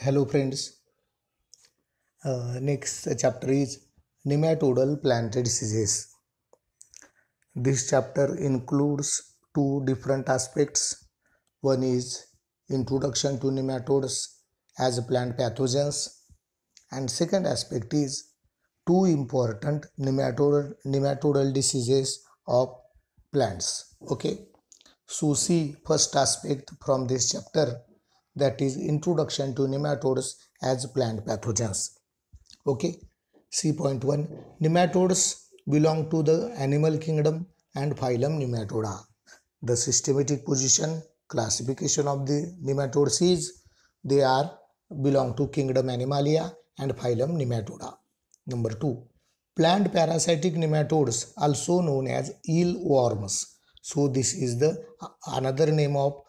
Hello friends. Next chapter is nematodal plant diseases. This chapter includes two different aspects. One is introduction to nematodes as plant pathogens, and second aspect is two important nematodal diseases of plants. Okay. So see first aspect from this chapter, that is introduction to nematodes as plant pathogens. Okay, see point 1. Nematodes belong to the animal kingdom and phylum Nematoda. The systematic position classification of the nematodes is they are belong to kingdom Animalia and phylum Nematoda. Number 2, plant parasitic nematodes also known as eelworms. So this is the another name of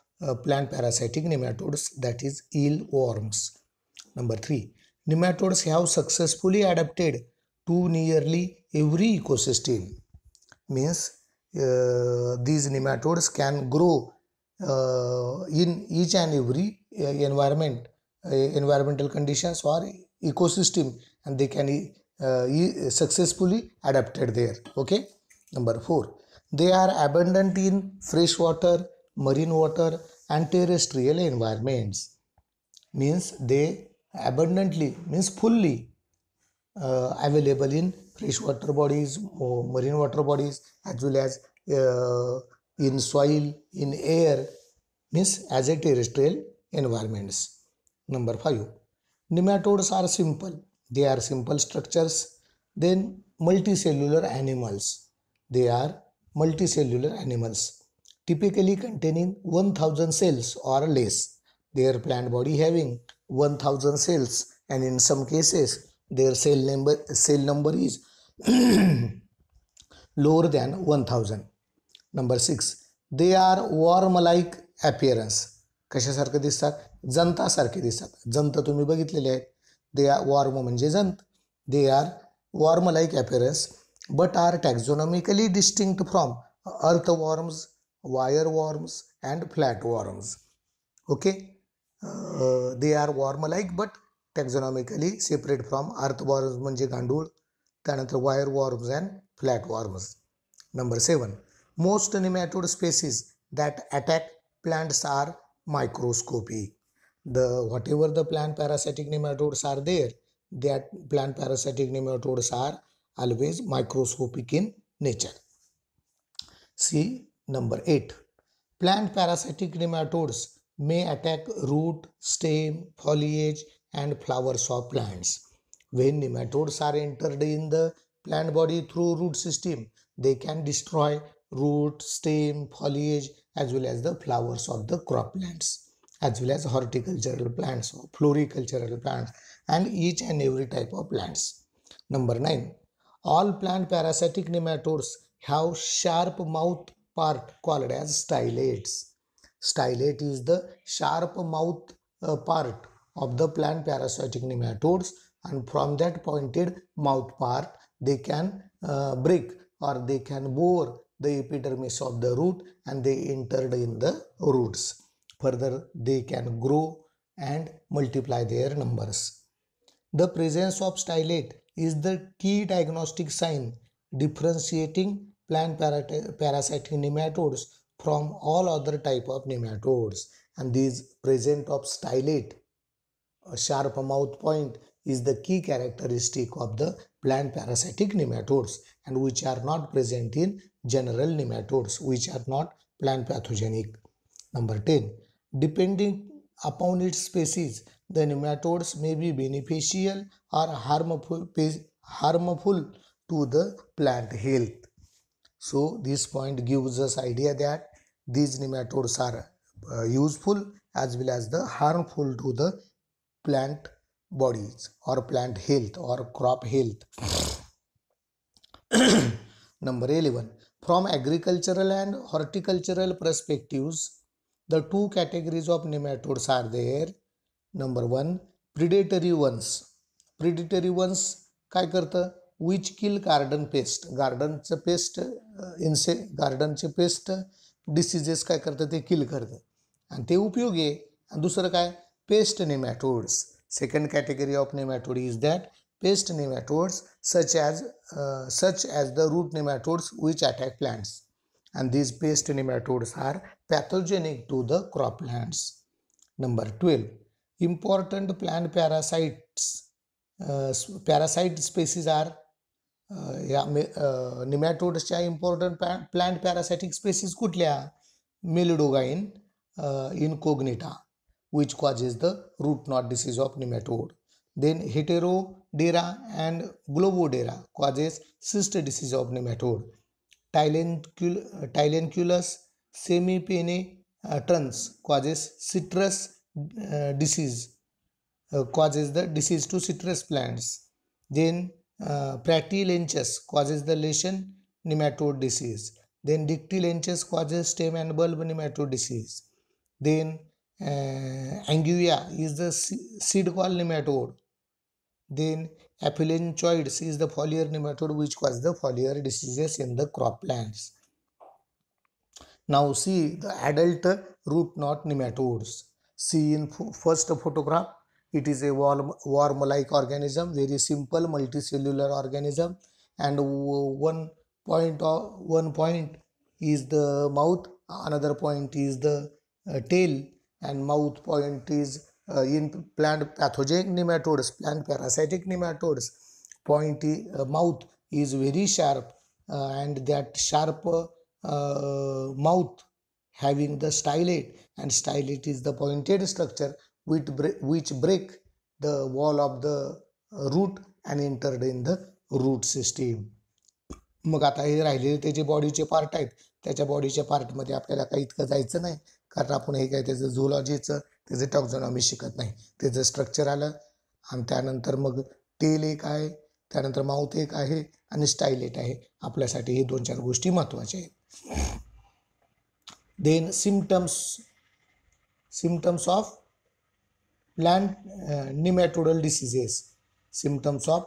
plant parasitic nematodes, that is eelworms. Number 3, nematodes have successfully adapted to nearly every ecosystem. Means these nematodes can grow in each and every environmental conditions or ecosystem, and they can successfully adapted there. Okay. Number 4, they are abundant in freshwater, marine water and terrestrial environments. Means they abundantly means fully available in freshwater bodies or marine water bodies, as well as in soil, in air, means as a terrestrial environments. Number 5, nematodes are simple. They are simple structures. Then multicellular animals. They are multicellular animals typically containing 1000 cells or less. Their plant body having 1000 cells, and in some cases their cell number is lower than 1000. Number 6, they are worm like appearance. कशासारखे दिसतात? जंतासारखे दिसतात. जंत तुम्ही बघितलेले आहेत. They are warm म्हणजे जंत. They are worm like appearance but are taxonomically distinct from earthworms, wireworms and flatworms. Okay. They are worm like but taxonomically separate from earthworms म्हणजे गांडूळ, त्यानंतर wireworms and flatworms. Number 7, most nematode species that attack plants are microscopic. Whatever the plant parasitic nematodes are there, that plant parasitic nematodes are always microscopic in nature. See number 8, plant parasitic nematodes may attack root, stem, foliage and flowers of plants. When nematodes are entered in the plant body through root system, they can destroy root, stem, foliage as well as the flowers of the crop plants, as well as horticultural plants or floricultural plants and each and every type of plants. Number 9, all plant parasitic nematodes have sharp mouth part called as stylates. Stylate is the sharp mouth part of the plant parasitic nematodes, and from that pointed mouth part they can break or they can bore the epidermis of the root and they entered in the roots. Further they can grow and multiply their numbers. The presence of stylate is the key diagnostic sign differentiating plant parasitic nematodes from all other type of nematodes, and this presence of stylate, a sharp mouth point, is the key characteristic of the plant parasitic nematodes, and which are not present in general nematodes, which are not plant pathogenic. Number 10, depending upon its species, the nematodes may be beneficial or harmful to the plant health. So this point gives us idea that these nematodes are useful as well as the harmful to the plant bodies or plant health or crop health. Number 11, from agricultural and horticultural perspectives, the two categories of nematodes are there. Number 1, predatory ones. Predatory ones काय करतं? Which kill garden pest. गार्डनचं pest गार्डनचे pest diseases काय करतं? ते किल करतं आणि ते उपयोगी आहे. आणि दुसरं काय? Paste नेमॅटोड्स. Second category of nematode is that pest nematodes such as the root nematodes which attack plants, and these pest nematodes are pathogenic to the croplands. Number 12, important plant parasites. Parasite species are nematodeच्या important plant parasitic species कुठल्या? Melodogyne incognita, which causes the root knot disease of nematode. Then Heterodera and Globodera causes cyst disease of nematode. Tylenculus semipenetrans causes citrus disease, causes the disease to citrus plants. Then Pratylenchus causes the lesion nematode disease. Then Dictylenchus causes stem and bulb nematode disease. Then Anguilla is the seed gall nematode. Then Aphelenchoids is the foliar nematode which causes the foliar diseases in the croplands. Now see the adult root knot nematodes. See in first photograph, it is a worm-like organism, very simple multicellular organism, and one point is the mouth, another point is the tail, and mouth point is in plant pathogenic nematodes, plant parasitic nematodes. Point mouth is very sharp, and that sharp mouth having the stylet, and stylet is the pointed structure which break the wall of the root and entered in the root system. मग आता हे राहिलेले त्याचे बॉडीचे part आहेत, त्याच्या बॉडीच्या पार्टमध्ये आपल्याला काही इतकं जायचं नाही, कारण आपण हे काय त्याचं झुलॉजीचं त्याचं टॉक्झॉनॉमी शिकत नाही. त्याचं स्ट्रक्चर आलं, आणि त्यानंतर मग टेल एक आहे, त्यानंतर माउथ एक आहे, आणि स्टायलेट आहे. आपल्यासाठी हे 2-4 गोष्टी महत्त्वाच्या आहेत. Then symptoms of plant nematodal diseases. Symptoms of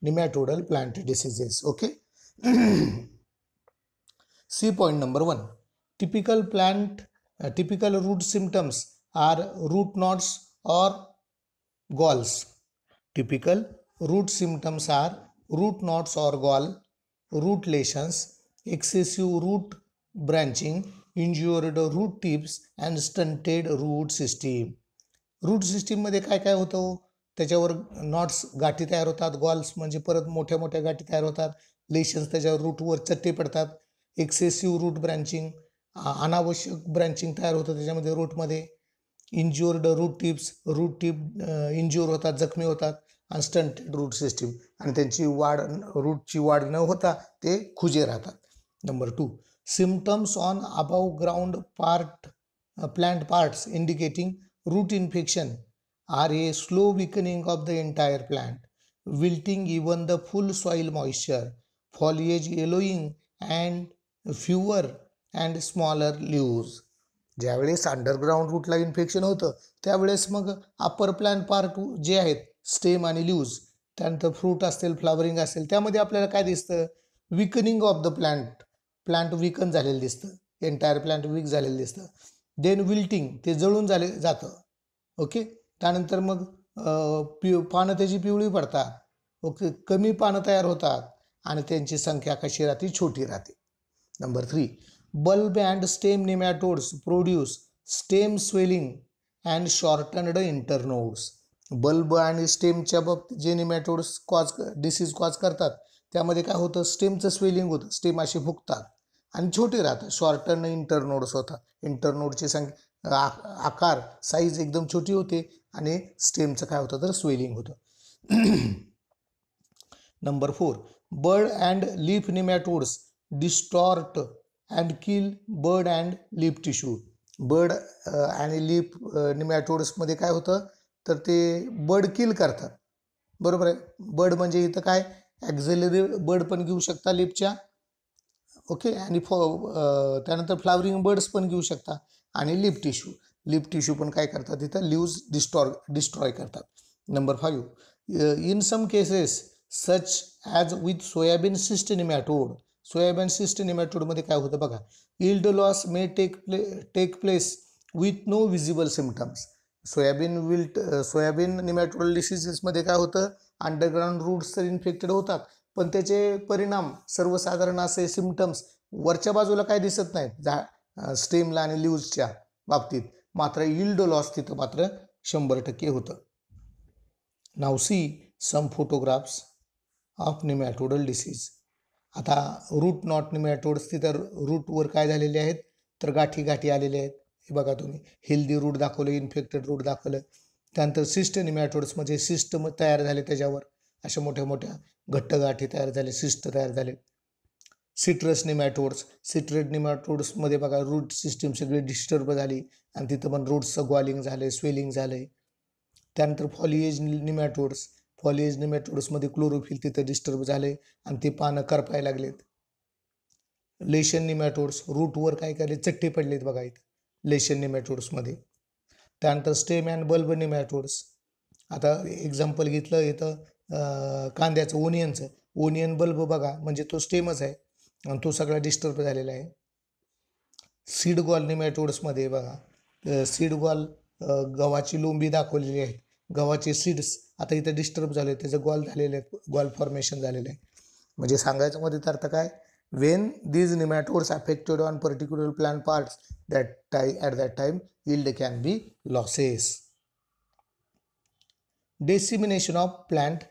nematodal plant diseases. Okay. See point number 1. Typical root symptoms are root knots or galls. Typical root symptoms are root knots or gall, root lesions, excessive root branching, injured root tips and stunted root system. Root सिस्टीममध्ये काय काय होतं? त्याच्यावर knots गाठी तयार होतात, galls म्हणजे परत मोठ्या मोठ्या गाठी तयार होतात, लेशन्स त्याच्यावर रूटवर चट्टे पडतात, एक्सेसिव्ह रूट ब्रँचिंग, अनावश्यक ब्रँचिंग तयार होतं त्याच्यामध्ये रूटमध्ये, इंज्युअर्ड रूट टिप इंज्युअर होतात, जखमी होतात, आणि स्टंटेड रूट सिस्टीम, आणि त्यांची रूटची वाढ न होता ते खुजे राहतात. Number 2, symptoms on above ground plant parts indicating root infection are a slow weakening of the entire plant, wilting even the full soil moisture, foliage yellowing and fewer and smaller leaves. ज्यावेळेस underground रूटला infection होतं त्यावेळेस मग upper plant part जे आहेत, stem आणि leaves, त्यानंतर fruit असेल, flowering असेल, त्यामध्ये आपल्याला काय दिसतं? विकनिंग ऑफ द प्लांट विकन झालेलं दिसतं, एंटायर प्लांट वीक झालेलं दिसतं. देन विल्टिंग, ते जळून जातं. ओके. त्यानंतर मग पानं त्याची पिवळी पडतात. ओके, कमी पानं तयार होतात, आणि त्यांची संख्या कशी राहते? छोटी राहते. Number 3, bulb and stem nematodes produce stem swelling and shortened internodes. Bulb आणि स्टेमच्या बाबतीत जे नेमॅटोड्स डिसीज कॉज करतात त्यामध्ये काय होतं? स्टेमचं स्वेलिंग होतं, स्टेम अशी फुगतात आणि छोटे राहतात, शॉर्टन इंटरनोड्स होतात. इंटरनोडची संख्या आकार साईज एकदम छोटी होते, आणि स्टेमचं काय होतं? तर स्वेलिंग होतं. Number 4, bird and leaf nematodes distort and kill bird and leaf tissue. Bird आणि लीफ नेमॅटोड्समध्ये काय होतं? तर ते बर्ड किल करतात. बरोबर आहे. बर्ड म्हणजे इथं काय? ॲक्झिलरी बर्ड पण घेऊ शकता लीफच्या. ओके. आणि त्यानंतर फ्लावरिंग बर्ड्स पण घेऊ शकता, आणि लीफ टिश्यू पण काय करतात? तिथं लीव्ज डिस्ट्रॉय करतात. Number 5, in some cases such as with soybean cyst nematode. Soybean cyst नेमॅटोडमध्ये काय होतं बघा? Yield loss may take place with no visible symptoms. Soybean nematodal डिसीजेसमध्ये काय होतं, अंडरग्राऊंड रूट्स तर इन्फेक्टेड होतात, पण त्याचे परिणाम सर्वसाधारण असे सिम्पटम्स वरच्या बाजूला काय दिसत नाहीत स्टेमला आणि लीव्हजच्या बाबतीत, मात्र यील्ड लॉस तिथं मात्र 100% होतं. Now see some photographs of nematodal disease. आता रूट नॉट निमॅटोड्स तिथं रूटवर काय झालेले आहेत तर गाठी आलेले आहेत. हे बघा तुम्ही, हेल्दी रूट दाखवलं, इन्फेक्टेड रूट दाखवलं. त्यानंतर सिस्ट निमॅटोड्समध्ये सिस्ट तयार झाले, त्याच्यावर अशा मोठ्या मोठ्या घट्ट गाठी तयार झाले, सिस्ट तयार झाले. सिट्रेट निमॅटोड्समध्ये बघा रूट सिस्टीम सगळी डिस्टर्ब झाली आणि तिथं पण रूट्सचं ग्वालिंग झाले, स्वेलिंग झाले. त्यानंतर फॉलिएज निमॅटोड्समध्ये क्लोरोफिल तिथं डिस्टर्ब झाले आणि ते पानं करपायला लागलेत. लेशन निमॅटोड्स, रूटवर काय केले, चट्टे पडलेत बघा इथं लेशन निमॅटोड्समध्ये. त्यानंतर स्टेम अँड बल्ब निमॅटोड्स. आता एक्झाम्पल घेतलं इथं कांद्याचं, ओनियन बल्ब बघा, म्हणजे तो स्टेमच आहे आणि तो सगळा डिस्टर्ब झालेला आहे. सीड गॉल निमॅटोड्समध्ये बघा, सीड गॉल गव्हाची लोंबी दाखवलेली आहे, गव्हाचे सीड्स आता इथं डिस्टर्ब झाले, त्याचं गॉल झालेलं आहे, गॉल फॉर्मेशन झालेलं आहे. म्हणजे सांगायचं मध्ये अर्थ काय, Wien these nematodes affected on particular plant parts at that time yield can be losses. Dissemination of plant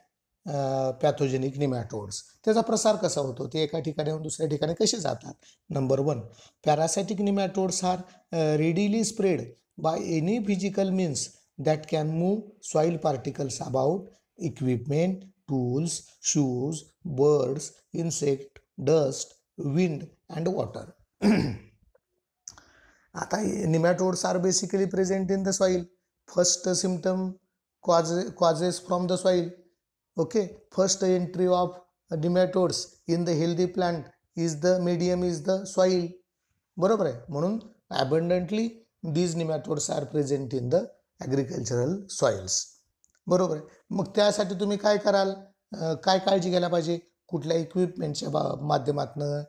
pathogenic nematodes. त्याचा प्रसार कसा होतो, ते एका ठिकाणाहून दुसऱ्या ठिकाणी कसे जातात. Number 1, पॅरासाइटिक nematodes are readily spread by any physical means that can move soil particles about, equipment, tools, shoes, birds, insect, dust, wind and water. आता nematodes are basically present in the soil. First symptom causes from the soil. Okay, first entry of nematodes in the healthy plant is the medium is the soil. बरोबर आहे, म्हणून abundantly these nematodes are present in the agricultural soils. बरोबर आहे. मग त्यासाठी तुम्ही काय कराल, काय काळजी घ्यायला पाहिजे, कुठल्या इक्विपमेंटच्या माध्यमातनं,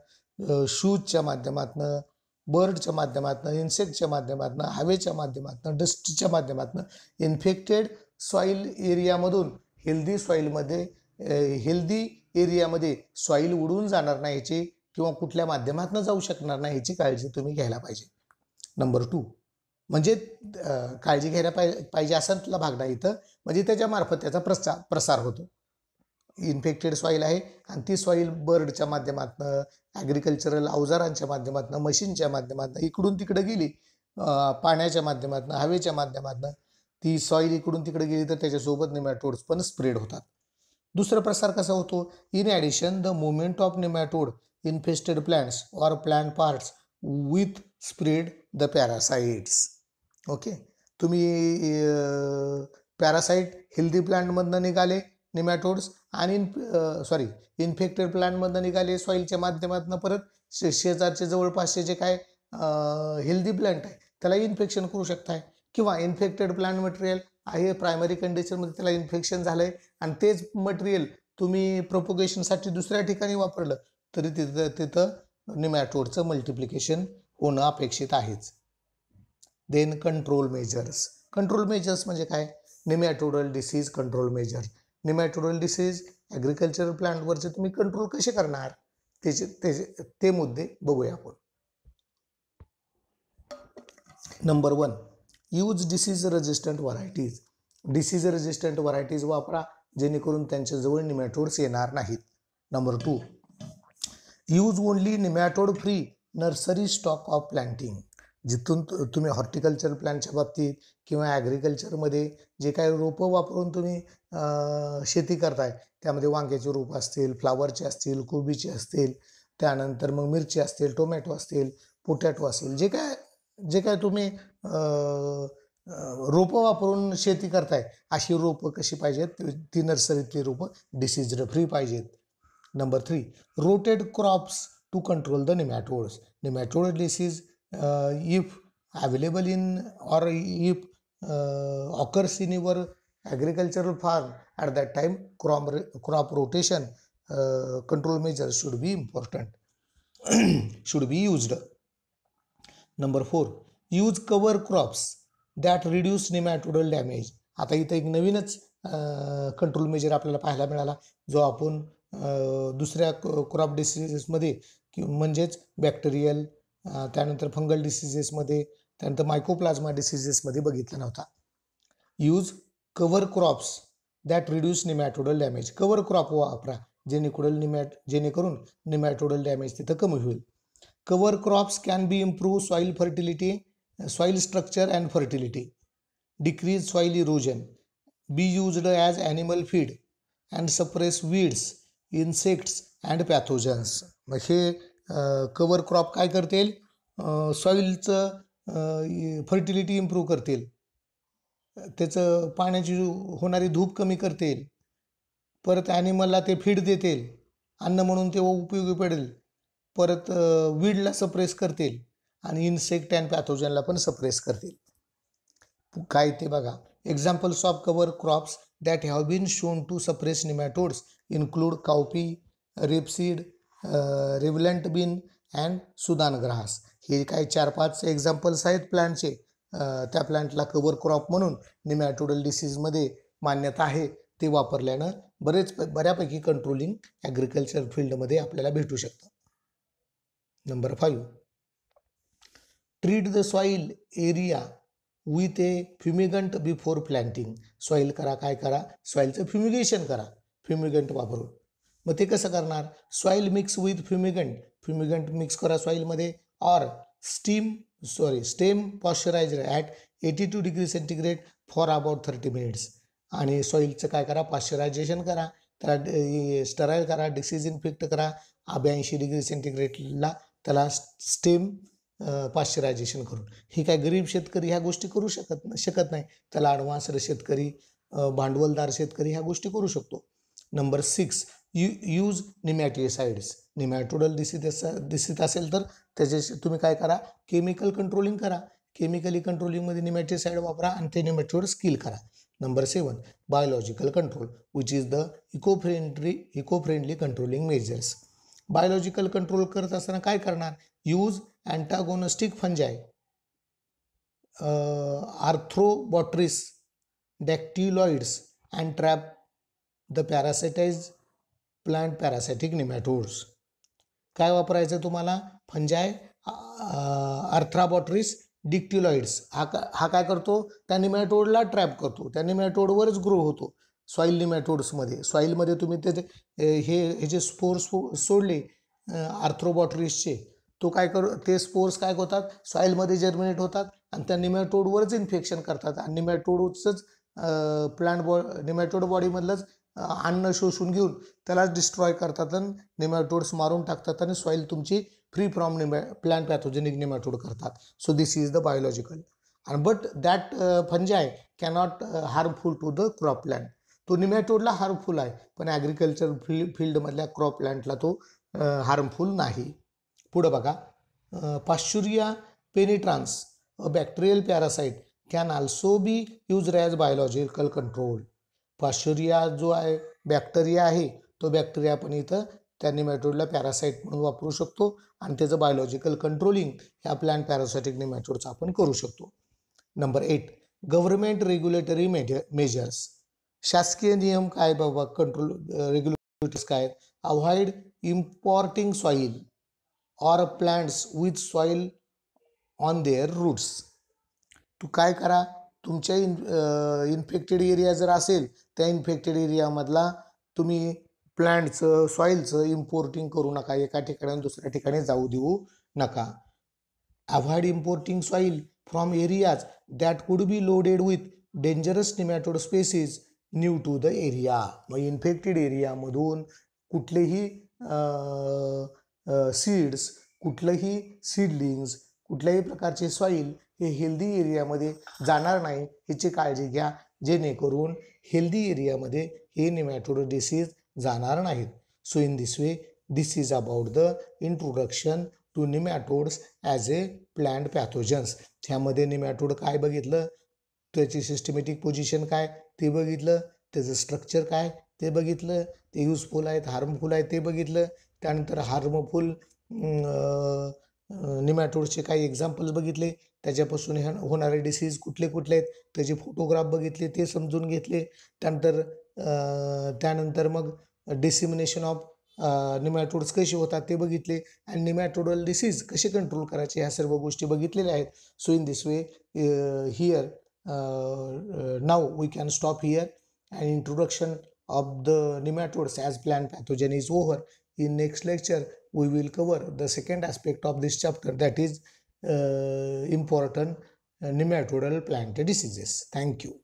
शूजच्या माध्यमातनं, बर्डच्या माध्यमातनं, इन्सेक्टच्या माध्यमातनं, हवेच्या माध्यमातनं, डस्टच्या माध्यमातनं, इन्फेक्टेड सॉईल एरियामधून हेल्दी एरियामध्ये सॉईल उडून जाणार नाही याची, किंवा कुठल्या माध्यमातनं जाऊ शकणार नाही याची काळजी तुम्ही घ्यायला पाहिजे. नंबर 2, म्हणजे काळजी घ्यायला पाहिजे असातला भाग नाही इथं, म्हणजे त्याच्यामार्फत त्याचा प्रसार होतो. इन्फेक्टेड सॉईल आहे आणि ती सॉईल बर्डच्या माध्यमातनं, ॲग्रिकल्चरल अवजारांच्या माध्यमातनं, मशीनच्या माध्यमातनं इकडून तिकडे गेली, पाण्याच्या माध्यमातनं, हवेच्या माध्यमातनं ती सॉईल इकडून तिकडे गेली तर त्याच्यासोबत निमॅटोड्स पण स्प्रेड होतात. दुसरा प्रसार कसा होतो, in addition the movement of nematode infested plants or plant parts with spread the parasites. Okay, तुम्ही पॅरासाइट हेल्दी प्लांटमधनं निघाले निमॅटोड्स आणि इन्फेक्टेड प्लांटमधनं निघाले सॉईलच्या माध्यमातून, परत शेजारचे जवळपासचे जे काय हेल्दी प्लांट आहे त्याला इन्फेक्शन करू शकताय, किंवा इन्फेक्टेड प्लांट मटेरियल आहे प्रायमरी कंडिशनमध्ये त्याला इन्फेक्शन झालं आहे आणि तेच मटेरियल तुम्ही प्रोपोगेशनसाठी दुसऱ्या ठिकाणी वापरलं तरी तिथं निमॅटोडचं मल्टिप्लिकेशन होणं अपेक्षित आहेच. देन कंट्रोल मेजर्स म्हणजे काय, nematodal disease control measure. Nematodal disease agricultural प्लांटवरचे तुम्ही कंट्रोल कसे करणार ते मुद्दे बघूया आपण. Number 1, use disease resistant varieties वापरा जेणेकरून त्यांच्याजवळ निमॅटोड्स येणार नाहीत. Number 2, use only nematode free nursery stock of planting. जिथून तुम्ही हॉर्टिकल्चर प्लांटच्या बाबतीत किंवा ॲग्रिकल्चरमध्ये जे काही रोपं वापरून तुम्ही शेती करताय, त्यामध्ये वांग्याचे रोपं असतील, फ्लावरचे असतील, कोबीचे असतील, त्यानंतर मग मिरची असतील, टोमॅटो असतील, पोटॅटो असेल, जे काय तुम्ही रोपं वापरून शेती करताय अशी रोपं कशी पाहिजेत, ती नर्सरीतली रोपं डिसीज फ्री पाहिजेत. Number 3, rotated crops to control the nematode disease if available in or if occurs in your agricultural farm at that time, crop rotation control measures should be used. Number 4, use cover crops that reduce nematodal damage. आता इथं एक नवीनच control measure आपल्याला पाहायला मिळाला, जो आपण दुसऱ्या क्रॉप डिसिजेसमध्ये म्हणजेच बॅक्टेरियल, त्यानंतर फंगल डिसिजेसमध्ये, त्यानंतर मायकोप्लाझ्मा डिसिजेसमध्ये बघितला नव्हता. Use cover crops that reduce nematodal damage. Cover crop वापरा जेणेकरून निमॅटोडल डॅमेज तिथं कमी होईल. Cover crops can be improve soil fertility, soil structure and fertility, decrease soil erosion, be used as animal feed and suppress weeds, insects and pathogens. मग हे cover crop काय करतील? सॉईलचं fertility improve करतील, त्याचं पाण्याची होणारी धूप कमी करतील, परत ॲनिमलला ते फीड देतील, अन्न म्हणून ते उपयोगी पडेल, परत वीडला सप्रेस करतील आणि इन्सेक्ट अँड पॅथोजनला पण सप्रेस करतील. काय ते बघा. Examples of cover crops that have been shown to suppress nematodes include cowpea, rapeseed, रिव्हलंट बीन अँड सुदान ग्रास. हे काय 4-5 एक्झाम्पल्स आहेत प्लांटचे. त्या प्लांटला कव्हर क्रॉप म्हणून निमॅटोडल डिसीजमध्ये मान्यता आहे. ते वापरल्यानं बऱ्यापैकी कंट्रोलिंग ॲग्रिकल्चर फील्डमध्ये आपल्याला भेटू शकतं. Number 5, treat the soil area with A fumigant before planting. Soil काय करा? सॉईलचं फ्युमिगेशन करा, फ्युमिगंट वापरून. मग ते कसं करणार? Soil mix with fumigant mix करा सॉईलमध्ये, or steam pasteurizer at 82 degree centigrade for about 30 minutes. आणि सॉईलचं काय करा? पॉश्चरायझेशन करा, त्याला स्टराईल करा, डिसिजइन्फेक्ट करा. 82 डिग्री सेंटीग्रेडला त्याला स्टेम पॉश्चरायझेशन करून. ही काय गरीब शेतकरी ह्या गोष्टी करू शकत नाही. त्याला ॲडव्हान्स्ड शेतकरी, भांडवलदार शेतकरी ह्या गोष्टी करू शकतो. Number 6, use निमॅटिसाइड्स. निमॅटोडल दिसत असेल तर त्याचे तुम्ही काय करा? केमिकल कंट्रोलिंग करा. केमिकली कंट्रोलिंगमध्ये निमॅटिसाइड वापरा आणि ते निमॅटोड किल करा. Number 7, biological control which is the eco friendly controlling measures. Biological control करत असताना काय करणार? Use antagonistic fungi, Arthrobotrys, dactyloides and trap the parasitize plant parasitic nematodes. काय वापरायचं तुम्हाला? फंजाय, आर्थ्रोबॉट्रिस, डिक्टिलॉइड्स. हा काय करतो? त्या निमॅटोडला ट्रॅप करतो, त्या निमॅटोडवरच ग्रो होतो. सॉईल निमॅटोड्समध्ये, सॉईलमध्ये तुम्ही हे जे स्पोर्स सोडले आर्थ्रोबॉट्रिसचे, ते स्पोर्स काय होतात? सॉईलमध्ये जर्मिनेट होतात आणि त्या निमॅटोडवरच इन्फेक्शन करतात आणि निमॅटोडचंच निमॅटोड बॉडीमधलंच अन्न शोषून घेऊन त्यालाच डिस्ट्रॉय करतात आणि निमॅटोड्स मारून टाकतात आणि सॉईल तुमची free from plant pathogenic nematode करतात. So this is the biological. आणि but that fungi cannot harmful to the crop plant. तो निमॅटोडला हार्मफुल आहे, पण ॲग्रिकल्चर फील्डमधल्या क्रॉप प्लांटला तो हार्मफुल नाही. पुढं बघा. Pasteuria penetrans, a bacterial parasite, can also be used as biological control. Pasteuria जो आहे बॅक्टेरिया आहे, तो बॅक्टेरिया पण इथं त्या निमॅटोडला पॅरासाइट म्हणून वापरू शकतो आणि त्याचं बायोलॉजिकल कंट्रोलिंग ह्या प्लांट पॅरासाइटिक निमॅटोडचं आपण करू शकतो. Number 8, government regulatory measures. शासकीय नियम काय बाबा? कंट्रोल रेग्युलेटरीज काय? Avoid importing soil or plants with soil on their roots. तू काय करा? तुमच्या इन्फेक्टेड एरिया जर असेल, त्या इन्फेक्टेड एरियामधला तुम्ही प्लांटचं, सॉईलचं इम्पोर्टिंग करू नका. एका ठिकाणी दुसऱ्या ठिकाणी जाऊ देऊ नका. Avoid importing soil from areas that could be loaded with dangerous nematode species new to the area. मग इन्फेक्टेड एरियामधून कुठलेही सीड्स, कुठलंही सीडलिंग्स, कुठल्याही प्रकारचे सॉईल हे हेल्दी एरियामध्ये जाणार नाही, ह्याची काळजी घ्या, जेणेकरून हेल्दी एरियामध्ये हे निमॅटोड डिसीज जाणार नाहीत. So in this way this is about the introduction to nematodes as a plant pathogens. ह्यामध्ये निमॅटोड काय बघितलं, त्याची सिस्टमॅटिक पोझिशन काय ते बघितलं, त्याचं स्ट्रक्चर काय ते बघितलं, ते युजफुल आहेत, हार्मफुल आहेत ते बघितलं. त्यानंतर हार्मफुल निमॅटोडचे काही एक्झाम्पल्स बघितले, त्याच्यापासून होणारे डिसीज कुठले कुठले आहेत त्याचे फोटोग्राफ बघितले, ते समजून घेतले. त्यानंतर मग डिसिमिनेशन ऑफ निमॅटोड्स कसे होतात ते बघितले आणि निमॅटोडल डिसीज कसे कंट्रोल करायचे ह्या सर्व गोष्टी बघितलेल्या आहेत. So in this way here now we can stop here and introduction of the nematodes as plant pathogen is over. In next lecture we will cover the second aspect of this chapter, that is important nematodal plant diseases. Thank you.